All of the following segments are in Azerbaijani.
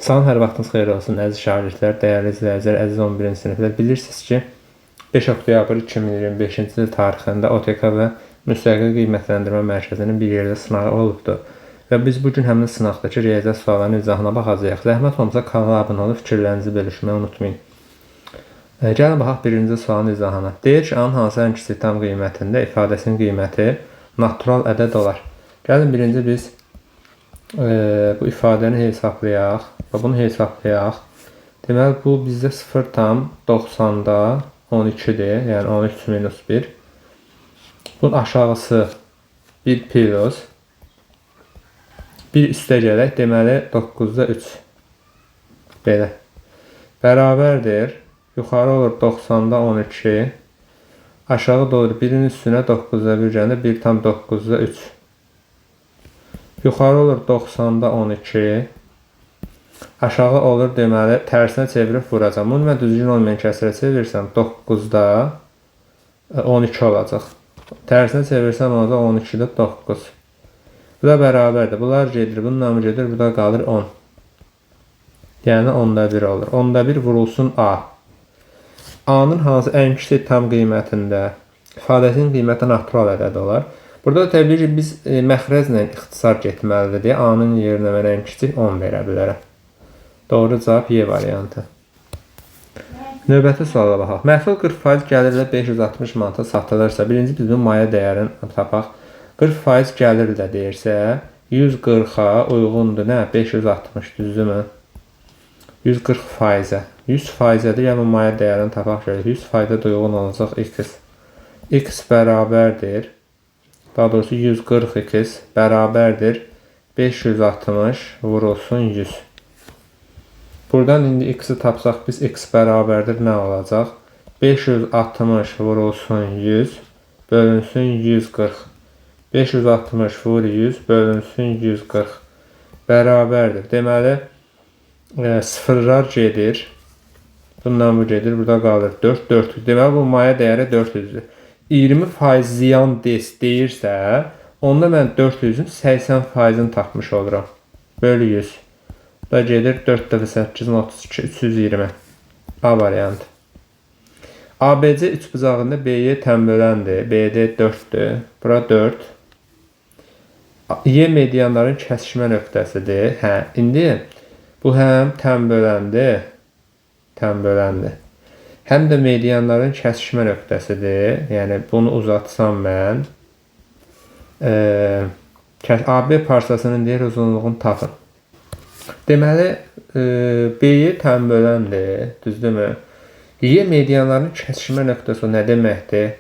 Salam, hər vaxtınız xeyir olsun, əziz şagirdlər, dəyərli izləyicilər, əziz 11-ci siniflər. Bilirsiniz ki, 5 oktyabr 2025-ci il tarixində OTK və Müstəqil Qiymətləndirmə Mərkəzinin bir yerdə sınağı olubdur. Və biz bugün həmin sınaqdakı riyaziyyat suallarının izahına baxacağıq. Zəhmət olmasa kanala abunə olub fikirlərinizi bölüşməyi unutmayın. Gəlin baxaq birinci sualın izahına. Deyir ki, A-nın hansı ən kiçik tam qiymətində ifadəsinin qiyməti natural ədəd olar. Gəlin birinci biz bu ifadəni hesablayaq və bunu hesablayaq. Deməli, bu bizdə 0,90-da 12-dir, yəni 13 minus 1. Bunun aşağısı 1 plus 1 üstə gələk, deməli 9-da 3. Belə. Bərabərdir. Yuxarı olur 90-da 12. Aşağı doğru 1-in üstünə 9-da 1 gəlir, 1,9-da 3. Yuxarı olur 90-da 12. Aşağı olur, deməli, tərsinə çevirib vuracam. Bunu mən düzgün olmayan kəsrə çevirsəm 9-da 12 olacaq. Tərsinə çevirsəm olacaq 12-də 9. Bu da bərabərdir. Bunlar gedir, bununla mı gedir? Bu da qalır 10. Yəni 10-da 1 olur. 10-da 1 vurulsun A. A-nın hansı ən kiçik tam qiymətində ifadəsinin qiyməti natural ədəd olar. Burada da təbii ki, biz məxrəclə ixtisar getməlidir deyə A-nın yerinə mən ən kiçik 10 verə bilərəm. Doğru cavab Y variantı. Növbəti suala baxaq. Məhsul 40% gəlirlə 560 manata satılırsa, birinci biz bu maya dəyərini tapaq. 40% gəlirlə deyirsə, 140-a uyğundur nə? 560 düzdürmü? 140%-ə. 100%-ədir, yəni maya dəyərini tapaq görə. 100%-ə uyğun olacaq x. X bərabərdir. Daha doğrusu 140x bərabərdir 560 vurulsun 100. Buradan indi x-i tapsaq biz x bərabərdir nə olacaq? 560 vurulsun 100 bölünsün 140. 560 vur 100 bölünsün 140 bərabərdir. Deməli, sıfırlar gedir. Bundan bu gedir, burada qalır 4, 400. Deməli, bu maya dəyəri 400-dür. 20% ziyan deyirsə, onda mən 400-ün 80%-ni tapmış oluram. Bölü 100. Da gedir 4 dəfə 8-in 32, 320. A variantı. ABC üçbucağında BY tənböləndir. BD 4-dür. Bura 4. Y medianların kəsişmə nöqtəsidir. Hə, indi bu həm tənböləndir. Həm də medianların kəsişmə nöqtəsidir. Yəni bunu uzatsam mən AB parçasının deyir uzunluğunu tapın. Deməli, BY tənböləndir, düzdürmü? Y medianların kəsişmə nöqtəsi nə deməkdir?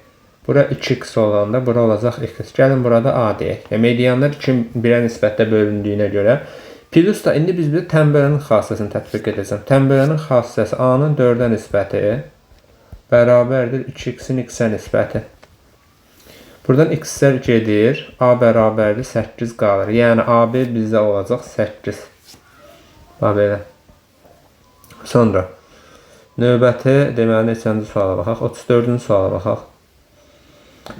Bura 2x olanda, bura olacaq x. Gəlin burada A deyək. Medianlar 2-1-ə nisbətdə bölündüyünə görə. Plus da indi biz bir tənbölənin xassəsini tətbiq edəcəm. Tənbölənin xassəsi A-nın 4-ə nisbəti bərabərdir 2x-in x-ə nisbəti. Buradan x-lər gedir. A bərabərdir 8 qalır. Yəni AB bizdə olacaq 8. Bax belə. Sonra növbəti deməli neçənci suala baxaq. 34-cü suala baxaq.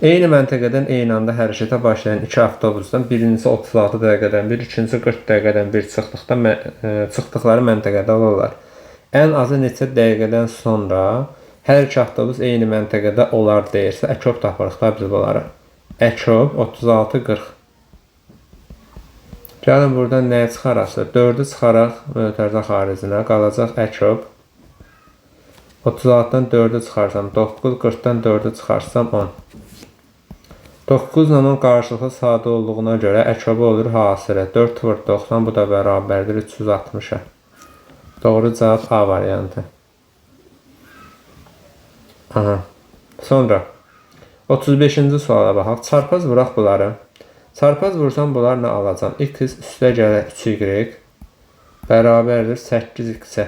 Eyni məntəqədən eyni anda hərəkətə başlayan iki avtobusdan birincisi 36 dəqiqədən bir, ikincisi 40 dəqiqədən bir çıxdıqları məntəqədə olurlar. Ən azı neçə dəqiqədən sonra hər iki avtobus eyni məntəqədə olar deyirsə, əkop tapırıq da biz bunları. Əkop 36-40. Gəlin buradan nəyə çıxaraq? 4-ü çıxaraq mötərizə xaricinə qalacaq əkop. 36-dan 4-ü çıxarsam 9, 40-dan 4-ü çıxarsam 10. 9 ilə 10 qarşılıqlı sadə olduğuna görə əkobu olur hasirə. 4 vur 90, bu da bərabərdir 360-a. Doğru cavab A variantı. Aha. Sonra 35-ci suala baxaq. Çarpaz vuraq bunları. Çarpaz vursam bunlar nə alacam? X üstə gələ 3y bərabərdir 8x-ə.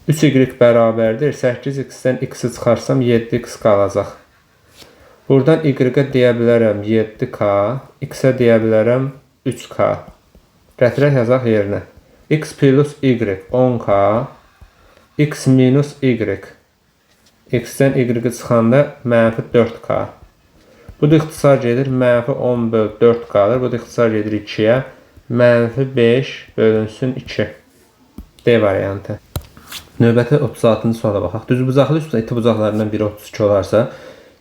3y bərabərdir 8x-dən x-i çıxarsam 7x qalacaq. Buradan y-ə deyə bilərəm 7k, x-ə deyə bilərəm 3k. Gətirək yazaq yerinə. X plus y 10k, x minus y. X-dən y-i çıxanda mənfi 4k. Bu da ixtisar gedir, mənfi 10 böl 4 qalır. Bu da ixtisar gedir 2-yə. Mənfi 5 bölünsün 2. D variantı. Növbəti 36-cı suala baxaq. Düzbucaqlı üstə iti bucaqlarından biri 32 olarsa,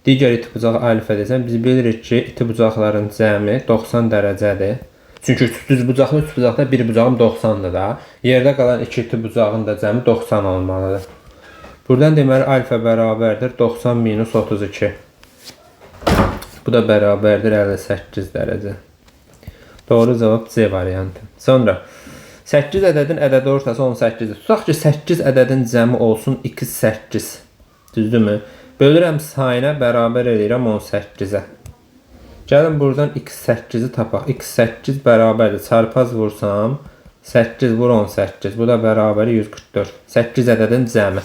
digər iti bucağı alifə desəm, biz bilirik ki, iti bucaqların cəmi 90 dərəcədir. Çünki düzbucaqlı üst bucaqda bir bucağım 90-dır da. Yerdə qalan iki iti bucağın da cəmi 90 olmalıdır. Buradan deməli alifə bərabərdir 90 minus 32. Bu da bərabərdir 58 dərəcə. Doğru cavab C variantı. Sonra 8 ədədin ədədi ortası 18-dir. Tutaq ki, 8 ədədin cəmi olsun x8. Düzdürmü? Bölürəm sayına bərabər eləyirəm 18-ə. Gəlin buradan x8-i tapaq. x8 bərabərdir. Çarpaz vursam 8 vur 18. Bu da bərabər 144. 8 ədədin cəmi.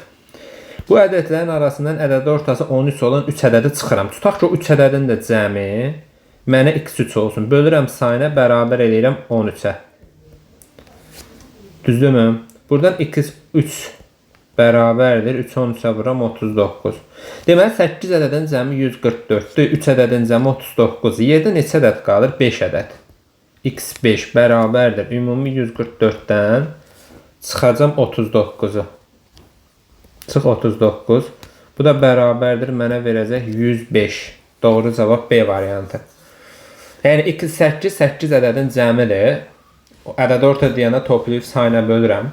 Bu ədədlərin arasından ədədi ortası 13 olan 3 ədədi çıxıram. Tutaq ki, o 3 ədədin də cəmi mənə x3 olsun. Bölürəm sayına bərabər eləyirəm 13-ə. Düzdürmü? Buradan x3 bərabərdir. 3 13-ə vuram 39. Deməli 8 ədədin cəmi 144-dür. 3 ədədin cəmi 39. Yerdə neçə ədəd qalır? 5 ədəd. x5 bərabərdir. Ümumi 144-dən çıxacam 39-u. Çıx 39. Bu da bərabərdir. Mənə verəcək 105. Doğru cavab B variantı. Yəni x8 8 ədədin cəmidir. Ədəd orta deyəndə toplayıb sayına bölürəm.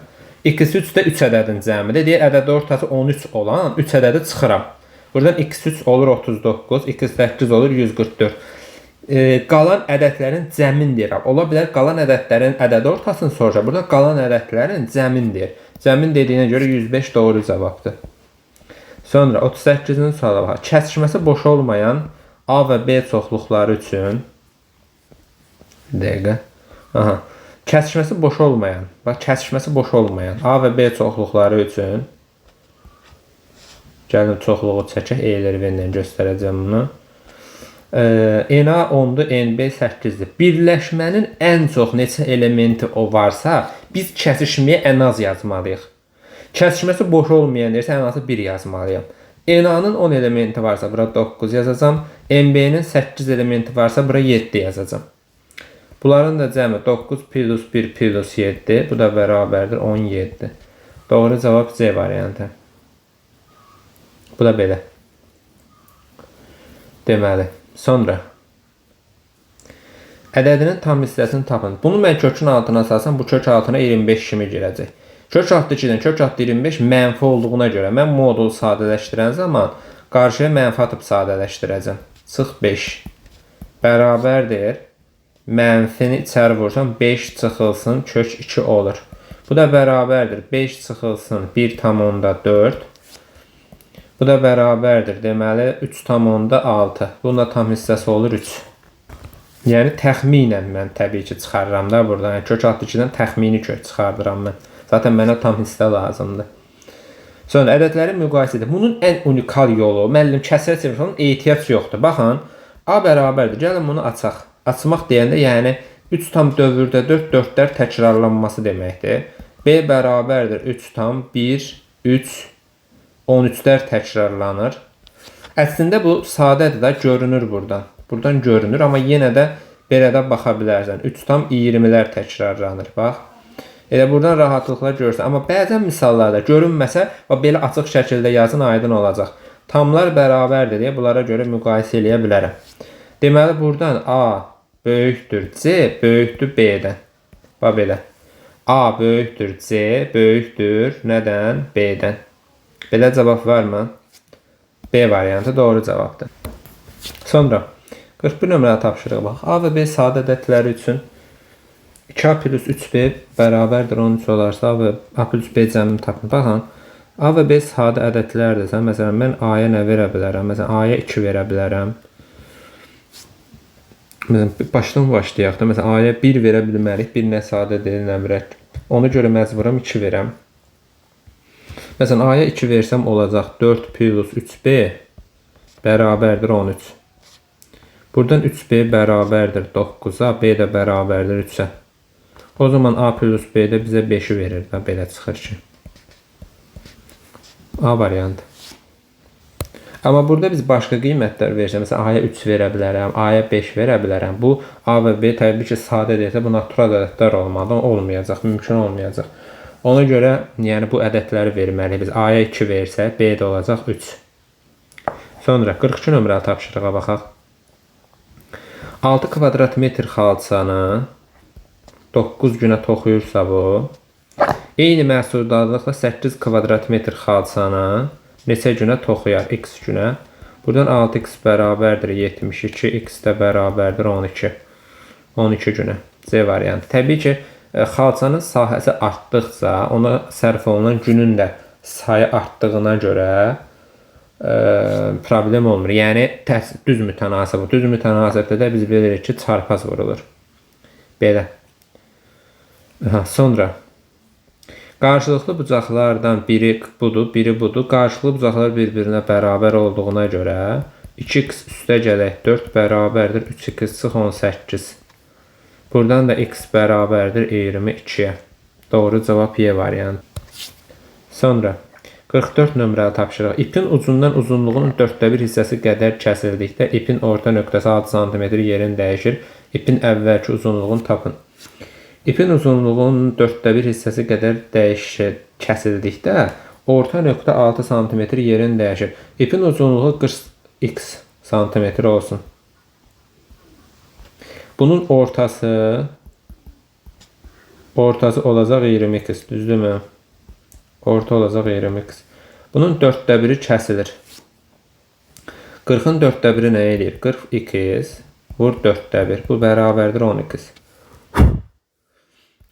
x3 də 3 ədədin cəmidir. Deyək, ədəd ortası 13 olan 3 ədədi çıxıram. Buradan x3 olur 39, x8 olur 144. Qalan ədədlərin cəmin deyirəm. Ola bilər qalan ədədlərin ədəd ortasını soracaq. Burada qalan ədədlərin cəmin deyir. Cəmin dediyinə görə 105 doğru cavabdır. Sonra 38-ci suala baxaq. Kəsişməsi boş olmayan A və B çoxluqları üçün dəqiqə. Aha. Kəsişməsi boş olmayan, bax kəsişməsi boş olmayan A və B çoxluqları üçün gəlin çoxluğu çəkək, E-lərlə göstərəcəm bunu. NA 10-dur, NB 8-dir. Birləşmənin ən çox neçə elementi o varsa, biz kəsişməyə ən az yazmalıyıq. Kəsişməsi boş olmayan deyirsə, ən azı 1 yazmalıyam. NA-nın 10 elementi varsa, bura 9 yazacam. NB-nin 8 elementi varsa, bura 7 yazacam. Bunların da cəmi 9 plus 1 plus 7. Bu da bərabərdir 17. Doğru cavab C variantı. Bu da belə. Deməli. Sonra. Ədədinin tam hissəsini tapın. Bunu mən kökün altına asarsam, bu kök altına 25 kimi girəcək. Kök altı 2-dən kök altı 25 mənfi olduğuna görə mən modulu sadələşdirən zaman qarşıya mənfi atıb sadələşdirəcəm. Çıx 5. Bərabərdir. Mənfini içəri vursam 5 çıxılsın kök 2 olur. Bu da bərabərdir. 5 çıxılsın 1/4. Bu da bərabərdir. Deməli 3/6. Bunun da tam hissəsi olur 3. Yəni təxminən mən təbii ki çıxarıram da buradan. Yəni, kök altı 2-dən təxmini kök çıxardıram mən. Zaten mənə tam hissə lazımdır. Sonra ədədləri müqayisə edin. Bunun ən unikal yolu, müəllim kəsrə çevirsin, ehtiyac yoxdur. Baxın, A bərabərdir. Gəlin bunu açaq. Açmaq deyəndə, yəni 3 tam dövrdə 4, 4-lər təkrarlanması deməkdir. B bərabərdir 3 tam 1, 3, 13-lər təkrarlanır. Əslində bu sadədir də, görünür buradan. Buradan görünür, amma yenə də belə də baxa bilərsən. 3 tam 20-lər təkrarlanır, bax. Elə buradan rahatlıqla görürsən. Amma bəzən misallarda görünməsə, belə açıq şəkildə yazın, aydın olacaq. Tamlar bərabərdir deyə bunlara görə müqayisə eləyə bilərəm. Deməli, buradan A böyükdür C, böyükdür B-dən. Bax belə. A böyükdür C, böyükdür nədən? B-dən. Belə cavab varmı? B variantı doğru cavabdır. Sonra 41 nömrəli tapşırıq bax. A və B sadə ədədləri üçün 2A plus 3B bərabərdir 13 olarsa A plus B cəmini tapın. Baxın, A və B sadə ədədlərdirsə, məsələn, mən A-ya nə verə bilərəm? Məsələn, A-ya 2 verə bilərəm. Məsələn, başdan başlayaq da, məsələn, A-ya 1 verə bilmərik, 1 nə sadə deyil, nə verək. Ona görə məcburam 2 verəm. Məsələn, A-ya 2 versəm olacaq 4 plus 3B bərabərdir 13. Buradan 3B bərabərdir 9-a, B də bərabərdir 3-ə. O zaman A plus B də bizə 5-i verir də, belə çıxır ki. A variantı. Amma burada biz başqa qiymətlər versək, məsələn, A-ya 3 verə bilərəm, A-ya 5 verə bilərəm. Bu A və B təbii ki, sadə deyilsə, bu natural ədədlər olmadan olmayacaq, mümkün olmayacaq. Ona görə yəni bu ədədləri verməliyik. Biz A-ya 2 versək, B də olacaq 3. Sonra 42 nömrəli tapşırığa baxaq. 6 kvadrat metr xalçanı 9 günə toxuyursa bu, eyni məhsuldarlıqla 8 kvadrat metr xalçanı neçə günə toxuyar? X günə. Buradan 6x bərabərdir 72, x də bərabərdir 12. 12 günə. C variantı. Təbii ki, xalçanın sahəsi artdıqca ona sərf olunan günün də sayı artdığına görə problem olmur. Yəni düz mütənasib. Düz mütənasibdə də biz bilirik ki, çarpaz vurulur. Belə. Sonra qarşılıqlı bucaqlardan biri budur, biri budur. Qarşılıqlı bucaqlar bir-birinə bərabər olduğuna görə 2x üstə gələk 4 bərabərdir 3x çıx 18. Buradan da x bərabərdir 22-yə. Doğru cavab Y variantı. Sonra 44 nömrəli tapşırıq. İpin ucundan uzunluğunun 1/4 hissəsi qədər kəsildikdə ipin orta nöqtəsi 6 cm yerini dəyişir. İpin əvvəlki uzunluğunu tapın. İpin uzunluğunun 1/4 hissəsi qədər kəsildikdə orta nöqtə 6 cm yerini dəyişir. İpin uzunluğu 40x cm olsun. Bunun ortası olacaq 20x, düzdürmü? Orta olacaq 20x. Bunun 1/4 kəsilir. 40-ın 1/4 nə eləyir? 42x vur 1/4. Bu bərabərdir 12x.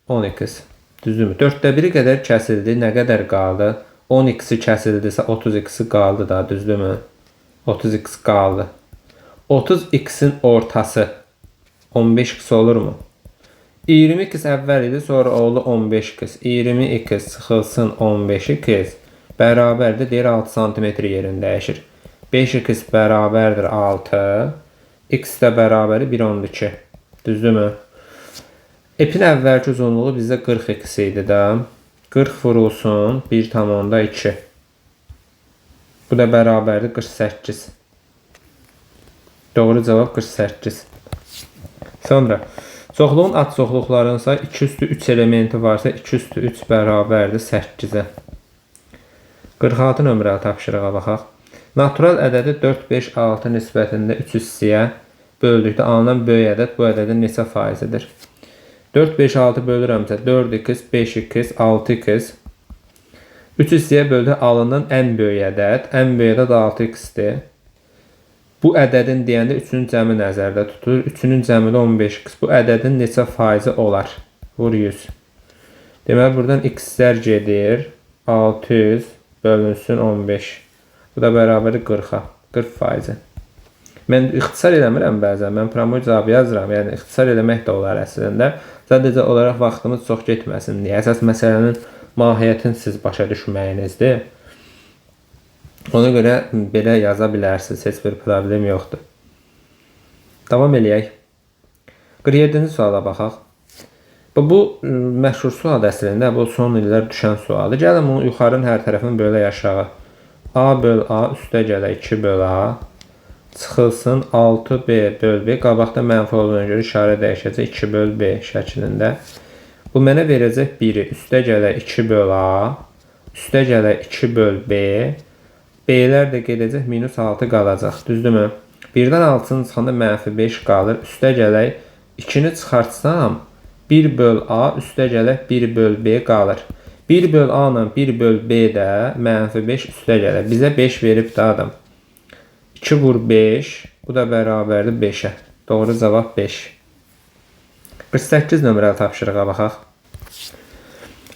12x. Düzdürmü? 1/4 qədər kəsildi. Nə qədər qaldı? 10x kəsildisə 30x qaldı da, düzdürmü? 30x qaldı. 30x-in ortası 15x olur mu? 20x əvvəl idi, sonra oldu 15x. 20x çıxılsın 15x bərabərdir, deyir 6 cm yerini dəyişir. 5x bərabərdir 6. X də bərabəri 1/12. Düzdürmü? İpin əvvəlki uzunluğu bizdə 40x idi də. 40 vurulsun 1/2. Bu da bərabərdir 48. Doğru cavab 48. Sonra çoxluğun adçoxluqlarının sayı 2/3 elementi varsa 2/3 bərabərdir 8-ə. 46 nömrəli tapşırığa baxaq. Natural ədədi 4, 5, 6 nisbətində 3 hissəyə böldükdə alınan böyük ədəd bu ədədin neçə faizidir? 4, 5, 6 bölürəmsə 4x, 5x, 6x. 3 hissəyə böldükdə alınan ən böyük ədəd 6x-dir. Bu ədədin deyəndə 3-ün cəmi nəzərdə tutulur. 3-ün cəmi də 15x. Bu ədədin neçə faizi olar? Vur 100. Deməli, buradan x-lər gedir. 600 bölünsün 15. Bu da bərabər 40-a. 40 faizi. Mən ixtisar eləmirəm bəzən. Mən promoy cavabı yazıram. Yəni, ixtisar eləmək də olar əslində. Sadəcə olaraq vaxtımız çox getməsin deyə. Əsas məsələnin mahiyyətini siz başa düşməyinizdir. Ona görə belə yaza bilərsiniz. Heç bir problem yoxdur. Davam eləyək. 47-ci suala baxaq. Bu məşhur sual əslində. Bu son illər düşən sualdır. Gəlin bunu yuxarının hər tərəfini bölək aşağı. A böl A üstə gələk 2 böl A. Çıxılsın 6B böl B. Qabaqda mənfi olduğuna görə işarə dəyişəcək 2 böl B şəklində. Bu mənə verəcək 1-i. Üstə gələk 2 böl A. Üstə gələk 2 böl B. B'lər də gedəcək minus 6 qalacaq. Düzdürmü? 1-dən 6-nı çıxanda mənfi 5 qalır. Üstə gələk 2-ni çıxartsam 1 böl A üstə gələk 1 böl B qalır. 1 böl A ilə 1 böl B də mənfi 5 üstə gəlir. Bizə 5 verib də adam. 2 vur 5. Bu da bərabərdir 5-ə. Doğru cavab 5. 48 nömrəli tapşırığa baxaq.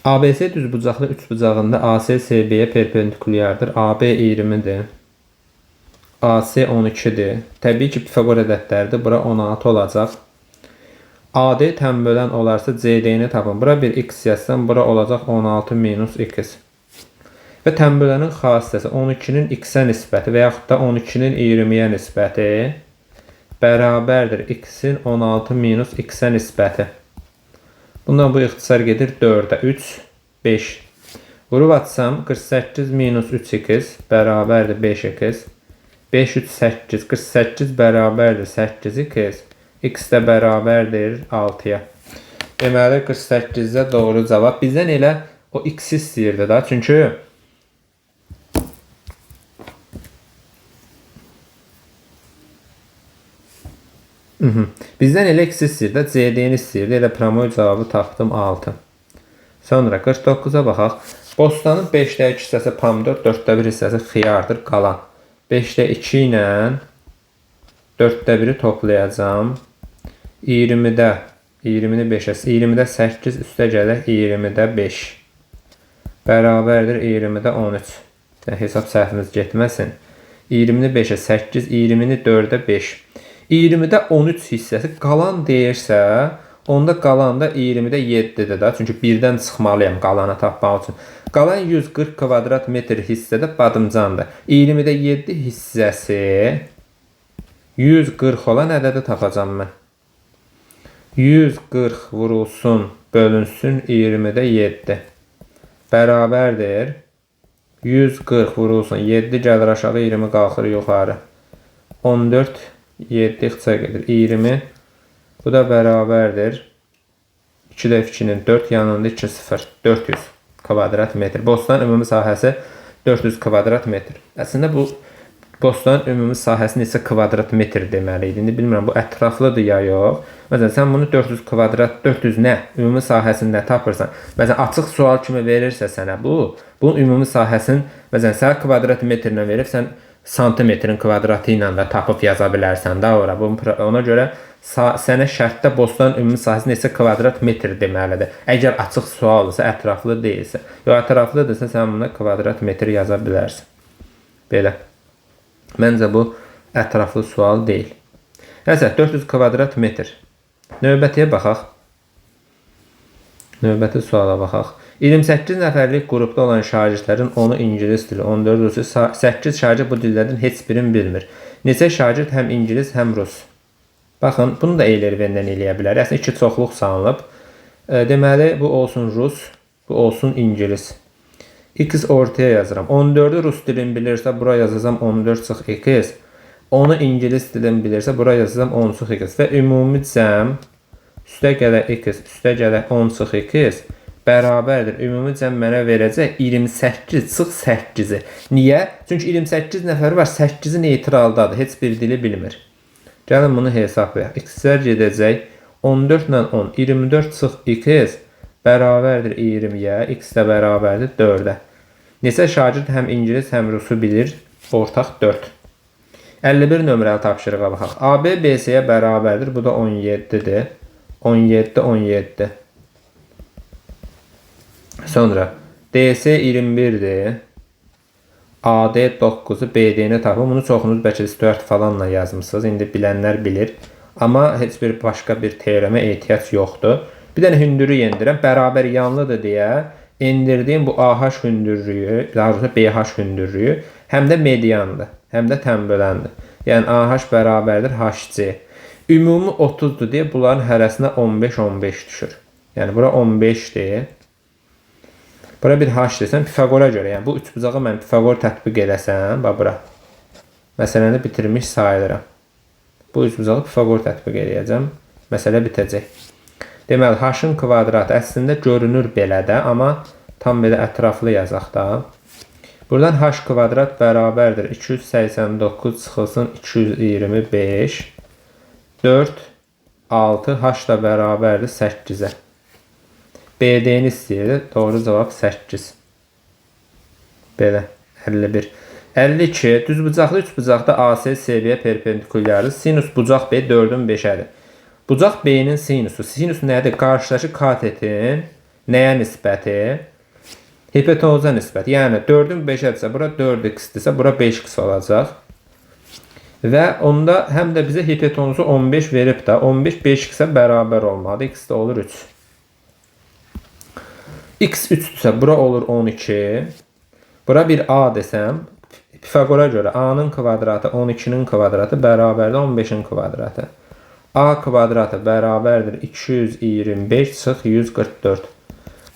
ABC düzbucaqlı üçbucağında AC CB-yə perpendikulyardır. AB 20-dir. AC 12-dir. Təbii ki, Pifaqor ədədləridir. Bura 16 olacaq. AD tənbölən olarsa CD-ni tapın. Bura bir x yazsam, bura olacaq 16 minus x. Və tənbölənin xassəsi 12-nin x-ə nisbəti və yaxud da 12-nin 20-yə nisbəti bərabərdir x-in 16 minus x-ə nisbəti. Bundan bu ixtisar gedir 4-ə. 3, 5. Vurub atsam 48 minus 3x bərabərdir 5x. 5, 3, 8. 48 bərabərdir 8x. X də bərabərdir 6-ya. Deməli 48-də doğru cavab. Bizdən elə O x istəyirdi da. Çünki bizdən elə x istəyirdi, CD-ni istəyirdi. Elə promoy cavabı tapdım 6. Sonra 49-a baxaq. Bostanın 5də 2 hissəsi pomidor, 4də 1 hissəsi xiyardır, qalan. 5də 2 ilə 4də 1-i toplayacağım. 20-də 20-ni 5-ə, 20-də 8 üstə gələk 20-də 5. Bərabərdir 20-də 13. Hesab səhvimiz getməsin. 20-ni 5-ə 8, 20-ni 4-ə 5. 20-də 13 hissəsi qalan deyirsə, onda qalan da 20-də 7-dir də. Çünki 1-dən çıxmalıyam qalanı tapmaq üçün. Qalan 140 kvadrat metr hissədə badımcandır. 20-də 7 hissəsi 140 olan ədədi tapacağım mən. 140 vurulsun, bölünsün 20-də 7. Bərabərdir. 140 vurulsun, 7 gəlir aşağı, 20 qalxır yuxarı. 14, 7 xıça gedir, 20. Bu da bərabərdir. 2-də 2-nin 4 yanında 2, 0, 400 kvadrat metr. Bostanın ümumi sahəsi 400 kvadrat metr. Əslində bu bostanın ümumi sahəsi neçə kvadrat metr deməli idi. İndi bilmirəm bu ətraflıdır ya yox. Məsələn sən bunu 400 kvadrat 400 nə? Ümumi sahəsində tapırsan. Məsələn açıq sual kimi verirsə sənə bunun ümumi sahəsinin məsələn sən kvadrat metrlə verib sən santimetrin kvadratı ilə də tapıb yaza bilərsən də ora. Ona görə sənə şərtdə bostanın ümumi sahəsi neçə kvadrat metr deməlidir. Əgər açıq sualdırsa, ətraflı deyilsə. Yox ətraflıdırsa sən buna kvadrat metr yaza bilərsən. Belə. Məncə bu ətraflı sual deyil. Nəsə 400 kvadrat metr. Növbətiyə baxaq. Növbəti suala baxaq. 28 nəfərlik qrupda olan şagirdlərin 10-u ingilis dili, 14 rusu, 8 şagird bu dillərdən heç birini bilmir. Neçə şagird həm ingilis, həm rus. Baxın, bunu da Eylerven'dən eləyə bilər. Əslində iki çoxluq salınıb. Deməli, bu olsun rus, bu olsun ingilis. X ortaya yazıram. 14'ü Rus dilini bilirsə, bura yazacağım 14 çıx X. Onu İngilis dilini bilirsə, bura yazacağım 10 çıx X. Və ümumi cəm üstə gələ X, üstə gələ 10 çıx X bərabərdir. Ümumi cəm mənə verəcək 28 çıx 8-i. Niyə? Çünki 28 nəfər var, 8-i neytraldadır. Heç bir dili bilmir. Gəlin bunu hesablayaq. X-lər gedəcək 14 ilə 10, 24 çıx X bərabərdir 20-yə, X də bərabərdir 4-ə. Neçə şagird həm ingilis, həm rusu bilir? Ortaq 4. 51 nömrəli tapşırığa baxaq. AB BC-yə bərabərdir. Bu da 17-dir. 17, 17. Sonra DC 21-dir. AD 9-u, BD-ni tapın. Bunu çoxunuz bəlkə Stuart falanla yazmışsınız. İndi bilənlər bilir. Amma heç bir başqa bir teoremə ehtiyac yoxdur. Bir dənə hündürü yendirəm. Bərabər yanlıdır deyə endirdiyim bu AH hündürlüyü, daha doğrusu BH hündürlüyü həm də mediandır, həm də tənböləndir. Yəni AH bərabərdir HC. Ümumi 30-dur deyə bunların hərəsinə 15-15 düşür. Yəni bura 15-dir. Bura bir H desəm Pifagora görə. Yəni bu üçbucağı mən Pifagor tətbiq eləsəm, bax bura. Məsələni bitirmiş sayılıram. Bu üçbucağı Pifagor tətbiq eləyəcəm. Məsələ bitəcək. Deməli, H-ın kvadratı əslində görünür belə də, amma tam belə ətraflı yazaq da. Buradan H kvadrat bərabərdir 289 çıxılsın 225. 4, 6, H da bərabərdir 8-ə. BD-ni istəyir, doğru cavab 8. Belə, 51. 52, düzbucaqlı üçbucaqda AC CV-yə perpendikulyardır. Sinus bucaq B 4-ün 5-ədir. Bucaq B-nin sinusu. Sinus nədir? Qarşıdakı katetin nəyə nisbəti? Hipotenuza nisbəti. Yəni 4-ün 5-ədirsə, bura 4x-dirsə, bura 5x olacaq. Və onda həm də bizə hipotenuzu 15 verib də, 15 5x-ə bərabər olmalıdır. X də olur 3. X 3-dürsə, bura olur 12. Bura bir A desəm, Pifagora görə A-nın kvadratı 12-nin kvadratı bərabərdir 15-in kvadratı. A kvadratı bərabərdir 225 çıx 144.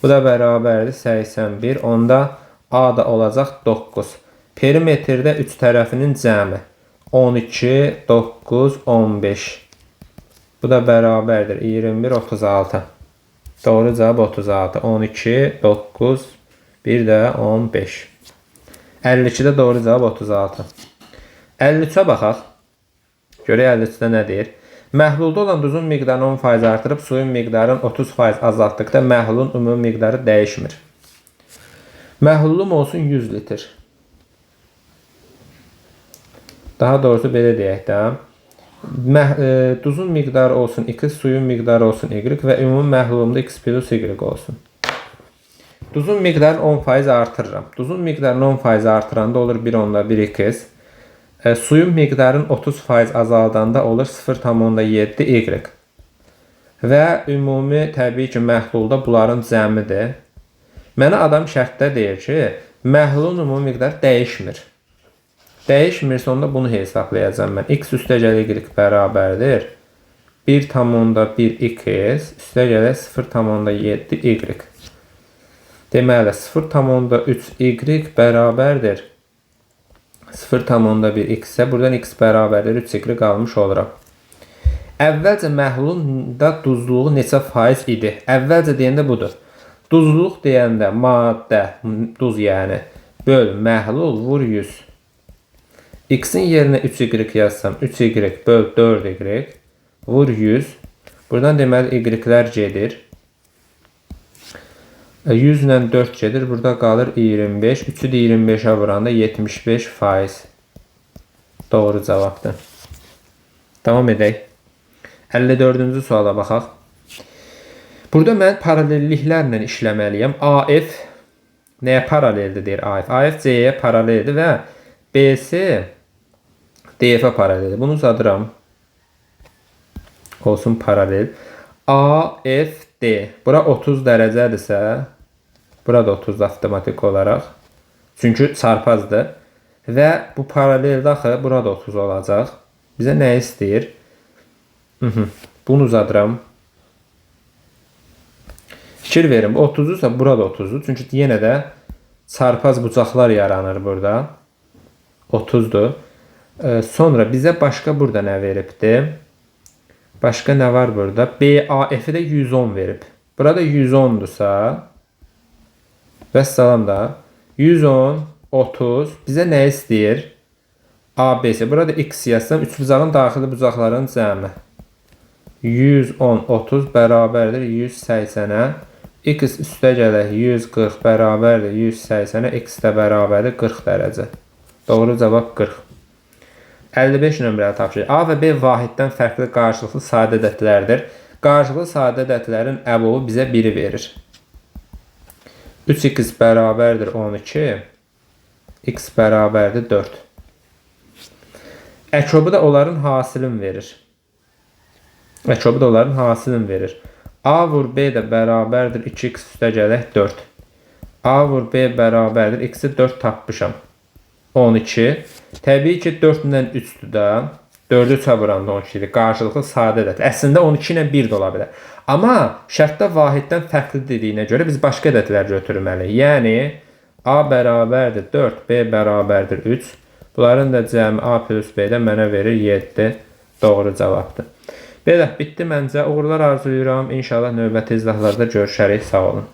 Bu da bərabərdir 81. Onda A da olacaq 9. Perimetrdə 3 tərəfinin cəmi 12, 9, 15. Bu da bərabərdir 21, 36. Doğru cavab 36. 12, 9, bir də 15. 52-də doğru cavab 36. 53-ə baxaq. Görək 53-də nə deyir? Məhlulda olan duzun miqdarını 10% artırıb suyun miqdarını 30% azaltdıqda məhlulun ümumi miqdarı dəyişmir. Məhlulum olsun 100 litr. Daha doğrusu belə deyək də. Duzun miqdarı olsun x, suyun miqdarı olsun y və ümumi məhlulumda x plus y olsun. Duzun miqdarını 10% artırıram. Duzun miqdarını 10% artıranda olur 1/1x. Suyun miqdarını 30% azaldanda olur 0,7y. Və ümumi təbii ki, məhlulda bunların cəmidir. Mənə adam şərtdə deyir ki, məhlulun ümumi miqdarı dəyişmir. Dəyişmirsə onda bunu hesablayacağım mən. X üstəgəl y bərabərdir 1,1x üstəgələ 0,7y. Deməli 0,3y bərabərdir 0,1x-ə. Buradan x bərabərdir 3y qalmış oluram. Əvvəlcə məhlulunda duzluğu neçə faiz idi? Əvvəlcə deyəndə budur. Duzluq deyəndə maddə, duz yəni, böl məhlul vur 100. X-in yerinə 3y yazsam, 3y böl 4y vur 100. Buradan deməli y-lər gedir. 100 ilə 4 gedir. Burada qalır 25. 3-ü də 25-ə vuranda 75%. Doğru cavabdır. Davam edək. 54-cü suala baxaq. Burada mən paralelliklərlə işləməliyəm. AF nəyə paraleldir deyir AF? AF C-yə paraleldir və BC DF-ə paraleldir. Bunu uzadıram. Olsun paralel. AFD. Bura 30 dərəcədirsə, bura da 30 avtomatik olaraq. Çünki çarpazdır. Və bu paraleldə axı burada 30 olacaq. Bizə nə istəyir? Bunu uzadıram. Fikir verin. 30-dursa burada 30-dur. Çünki yenə də çarpaz bucaqlar yaranır burada. 30-dur. Sonra bizə başqa burada nə veribdir? Başqa nə var burada? BAF-i də 110 verib. Burada 110-dursa vəssalam da 110, 30 bizə nə istəyir? ABC. Burada x yazsam, üçbucağın daxili bucaqların cəmi. 110, 30 bərabərdir 180-ə. X üstəgələ 140 bərabərdir 180-ə. X də bərabərdir 40 dərəcə. Doğru cavab 40. 55 nömrəli tapşırıq. A və B vahiddən fərqli qarşılıqlı sadə ədədlərdir. Qarşılıqlı sadə ədədlərin əbubu bizə 1-i verir. 3x bərabərdir 12. X bərabərdir 4. Əkobu da onların hasilini verir. Əkobu da onların hasilini verir. A vur B də bərabərdir 2x üstəgələk 4. A vur B bərabərdir x-i 4 tapmışam. 12. Təbii ki 4 ilə 3-dür də. 4-ü 3-ə vuranda 12-dir. Qarşılıqlı sadə ədəd. Əslində 12 ilə 1 də ola bilər. Amma şərtdə vahiddən fərqli dediyinə görə biz başqa ədədlər götürməliyik. Yəni A bərabərdir 4, B bərabərdir 3. Bunların da cəmi A plus B-də mənə verir 7. Doğru cavabdır. Belə, bitdi məncə. Uğurlar arzulayıram. İnşallah növbəti izlahlarda görüşərik. Sağ olun.